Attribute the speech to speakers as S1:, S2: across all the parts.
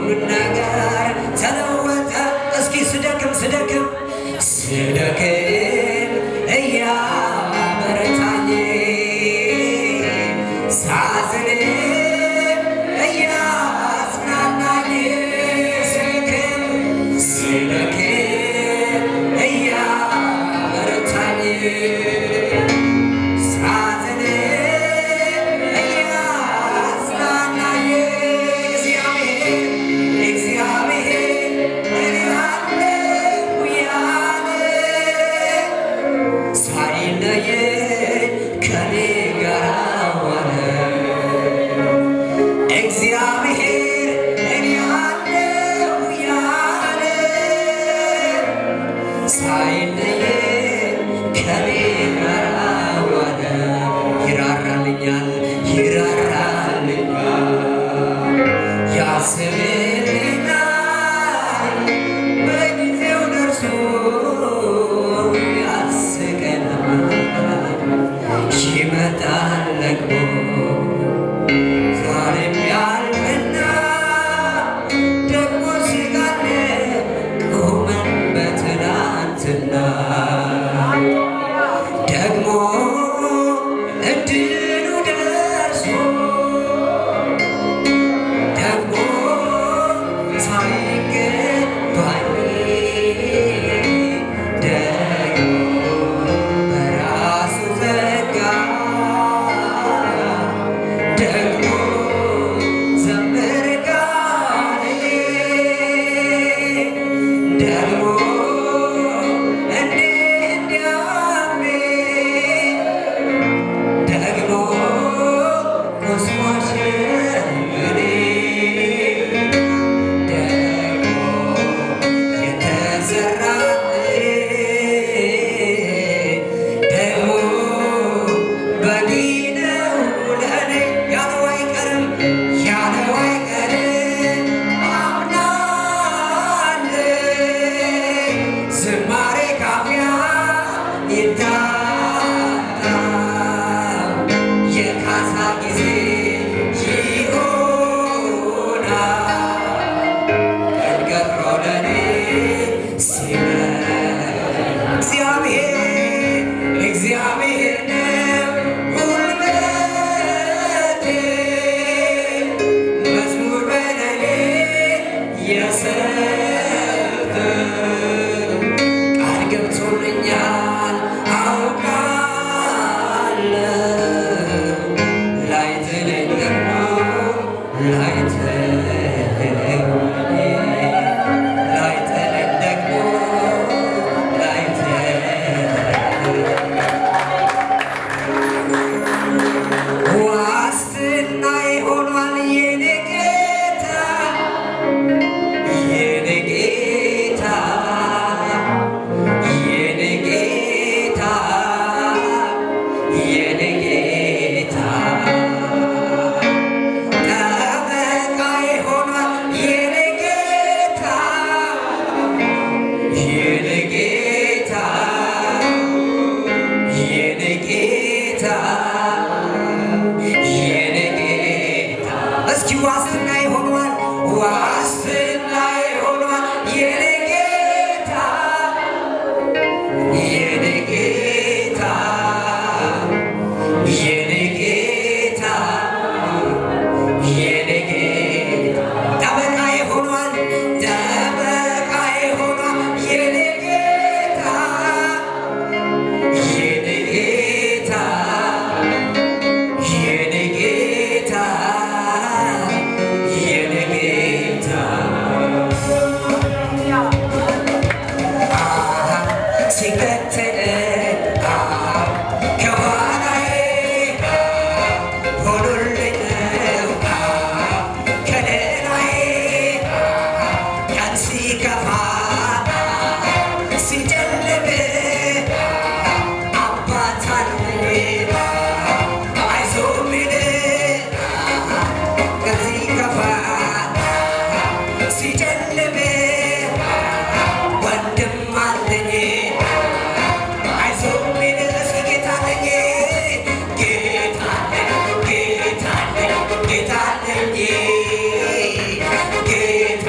S1: ሁሉን ነገር ተለወጠ። እስኪ ስደክም እያበረታኝ ሳዝን እያጽናናኝ ስደክም እያበረታኝ ሳዝን እያጽናናኝ እግዚአብሔር እኔ አለሁ ያለ ሳይለየኝ ከኔ ጋር ዋለ። እግዚአብሔር እኔ አለሁ ያለ ሳይለየኝ ከኔ ጋር ዋለ። ይራራልኛል ያስብልኛል በጊዜው ደርሶ ያስቀናል ይመጣል ደግሞ ዛሬም ያልፍና ደግሞ ስጋለ ቆመን በትናንትና ደግሞ እድሉ ደርሶ ደግሞ ሳይገባኝ ደግሞ በራሱ ዘጋ ደግሞ ዘምር ጋር ደግሞ እንዲያሜ ደግሞ ኮስሞስ እኔ ደግሞ የተዘራልኝ ደግሞ በጊ ነው ለእኔ ያለው አይቀርም አምናለኝ ዝማሬ ካፊያ ይታጣል የካሳ ጊዜ ይሆናል ቀድሮ ለኔ ሲመጣ እግዚአብሔር ነው ጉልበቴ መዝሙር በለኔ የሰጠኝ ቃል ገብቶልኛል አውቃለሁ ላይጥለኝ ደግሞ ላይጥለኝ ደግሞ ዋስትና ይሆናል የኔ ጌታ የኔ ጌታ የኔ ጌታ የኔ ጌታ ጠበቃ ይሆናል የኔ ጌታ የኔ ጌታ የኔ ጌታ የኔ ጌታ እስኪ ዋስትና ይሆናል የኔ ጌታ የኔ ጌታ የኔ ጌታ የኔ ጌታ ጠበቃ ይሆናል የኔ ጌታ የኔ ጌታ የኔ ጌታ የኔ ጌታ ሲከተለኝ ከኋላዬ ሆኖልኝ ነው ከለላዬ ቀን ሲከፋ ሲጨልም አባት አለኝ አይዞህ የሚል ቀን ሲከፋ ሲጨልም ወንድም አለኝ አይዞህ የሚል እስኪ ጌታ አለኝ ጌታ አለኝ ጌታ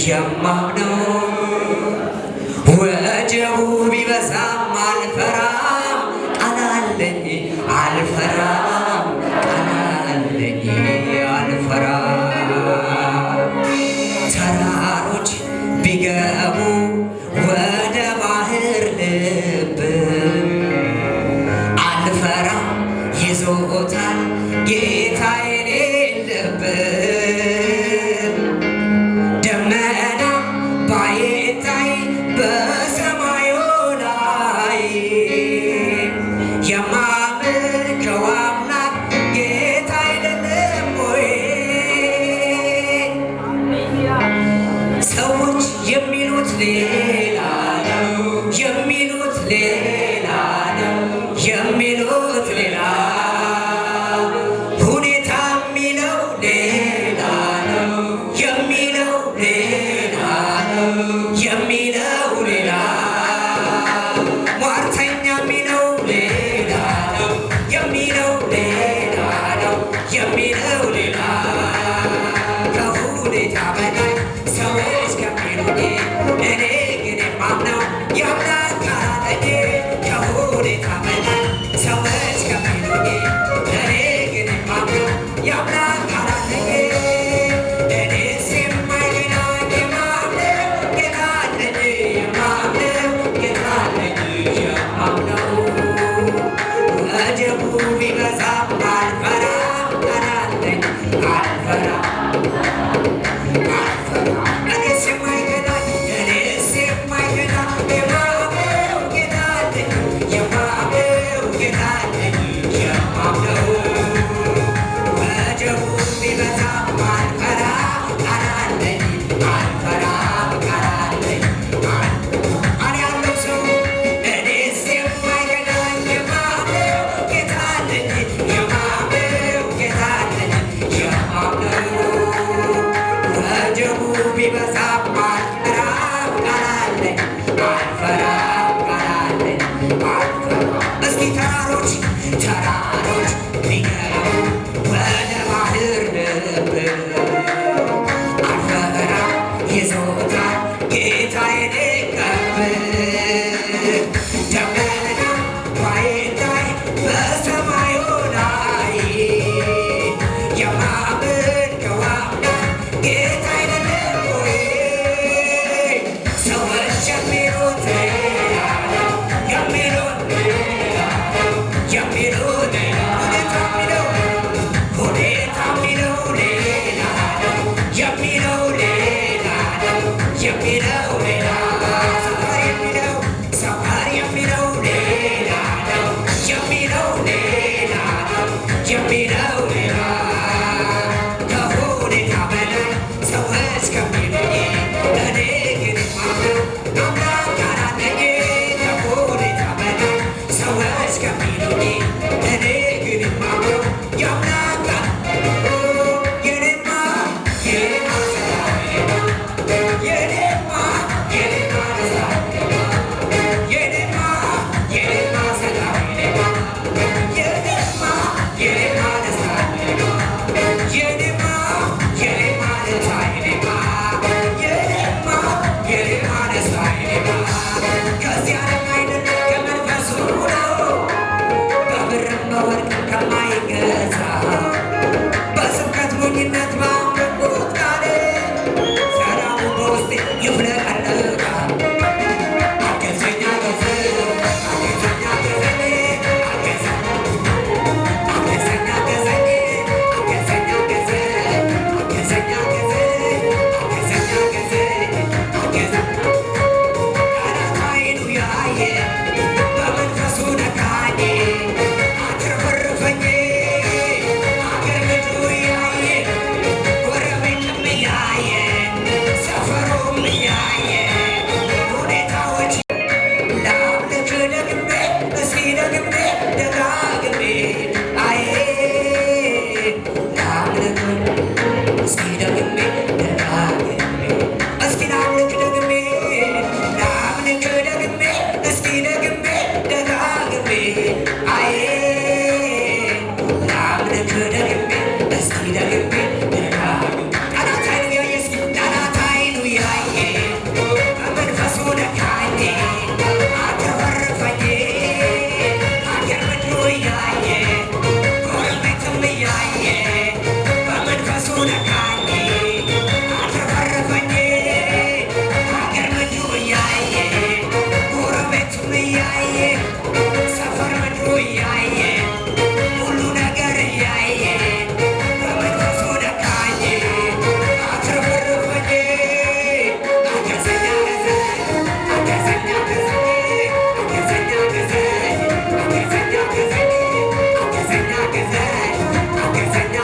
S1: የማምነው ወጀቡ ቢበዛም አልፈራም ቃል አለኝ አልፈራም ቃል አለኝ አልፈራም ተራሮች ቢገቡ ወደ ባህር ልብ አልፈራም ይዞታል ጌታዬን ልብ በሰማዩ ላይ የማመልከው አምላክ ጌታ አይደለም ወይ? ሰዎች የሚሉት ሌላ ነው፣ የሚሉት ሌላ ነው፣ የሚሉት ሌላ ሁኔታ የሚለው ሌላ እስኪ ደግሜ ደጋግሜ ጠላት አይኑ ያየ እስኪ ጠላት አይኑ ያየ በመንፈሱ ነካኝ አተረፈኝ አገር ምድሩ እያየ ጎረቤትም እያየ በመንፈሱ ነካኝ አተረፈኝ አገር ምድሩ እያየ ጎረቤትም እያየ ሰፈር ምድሩ እያየ ሁሉ ነገር እያየ በመንፈሱ ነካኝ አትረፈረፈኝ አገዘኛ ገዘኝ አገዘኛ ገዘኝ አገዘኛ ገዘኝ አገዘኛ ገዘኝ አገዘኛ ገዘኝ አገዘኛ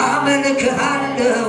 S1: አመልክሃለሁ